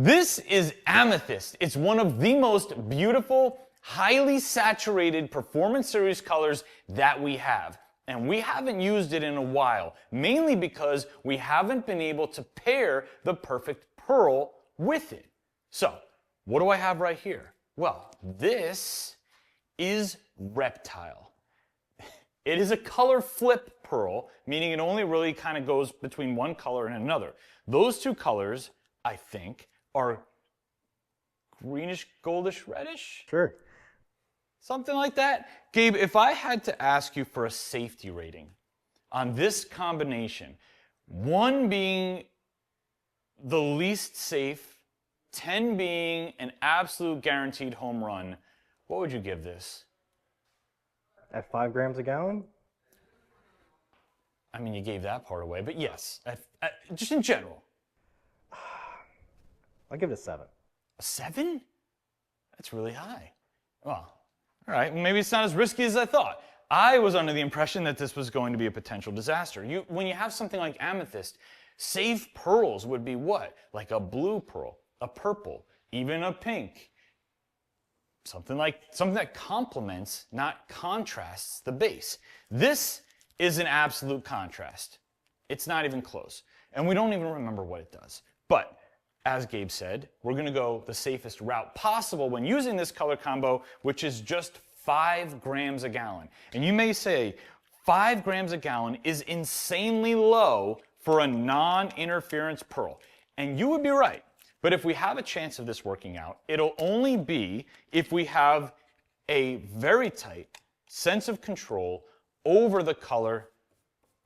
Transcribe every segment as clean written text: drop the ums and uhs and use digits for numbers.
This is Amethyst. It's one of the most beautiful, highly saturated Performance Series colors that we have. And we haven't used it in a while, mainly because we haven't been able to pair the perfect pearl with it. So, what do I have right here? Well, this is Reptile. It is a color flip pearl, meaning it only really kind of goes between one color and another. Those two colors, I think, are greenish, goldish, reddish? Sure. Something like that. Gabe, if I had to ask you for a safety rating on this combination, 1 being the least safe, 10 being an absolute guaranteed home run, what would you give this? At 5 grams a gallon? I mean, you gave that part away, but yes, just in general. I'll give it a 7. A 7? That's really high. Well, all right, maybe it's not as risky as I thought. I was under the impression that this was going to be a potential disaster. When you have something like Amethyst, safe pearls would be what? Like a blue pearl, a purple, even a pink. Something that complements, not contrasts the base. This is an absolute contrast. It's not even close. And we don't even remember what it does. But as Gabe said, we're going to go the safest route possible when using this color combo, which is just 5 grams a gallon. And you may say, 5 grams a gallon is insanely low for a non-interference pearl. And you would be right. But if we have a chance of this working out, it'll only be if we have a very tight sense of control over the color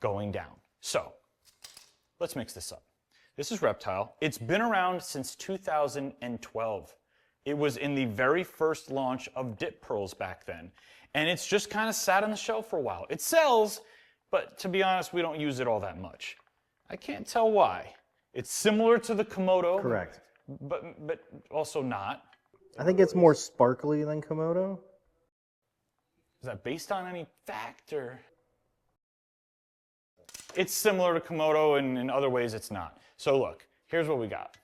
going down. So, let's mix this up. This is Reptile. It's been around since 2012. It was in the very first launch of dip pearls back then. And it's just kind of sat on the shelf for a while. It sells, but to be honest, we don't use it all that much. I can't tell why. It's similar to the Komodo. Correct. But also not. I think it's more sparkly than Komodo. Is that based on any fact or? It's similar to Komodo and in other ways it's not. So look, here's what we got.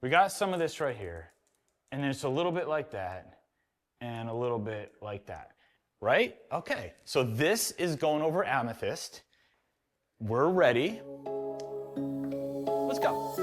We got some of this right here, and then it's a little bit like that, and a little bit like that, right? Okay, so this is going over Amethyst. We're ready. Let's go.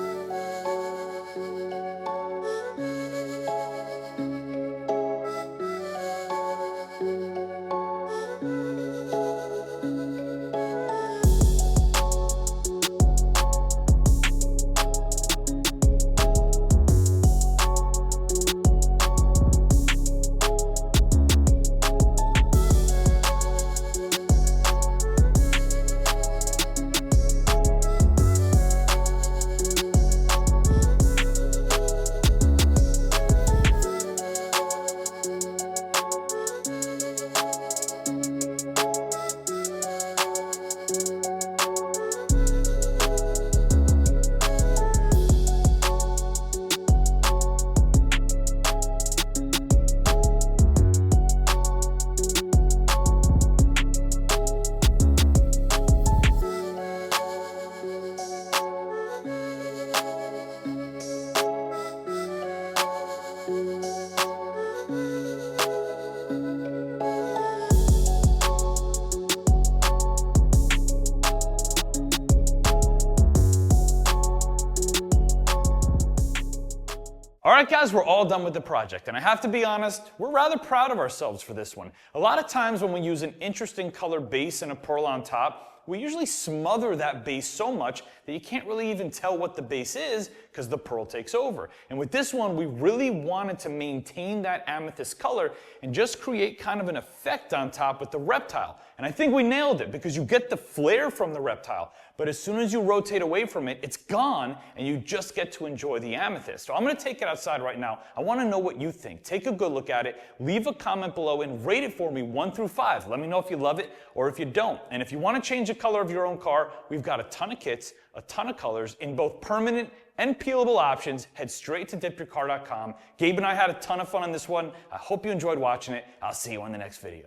Alright guys, we're all done with the project, and I have to be honest, we're rather proud of ourselves for this one. A lot of times when we use an interesting color base and a pearl on top, we usually smother that base so much that you can't really even tell what the base is because the pearl takes over. And with this one, we really wanted to maintain that amethyst color and just create kind of an effect on top with the Reptile. And I think we nailed it because you get the flare from the Reptile, but as soon as you rotate away from it, it's gone and you just get to enjoy the amethyst. So I'm going to take it outside right now. I want to know what you think. Take a good look at it, leave a comment below and rate it for me 1 through 5. Let me know if you love it or if you don't. And if you want to change the color of your own car, we've got a ton of kits, a ton of colors in both permanent and peelable options. Head straight to DipYourCar.com. Gabe and I had a ton of fun on this one. I hope you enjoyed watching it. I'll see you on the next video.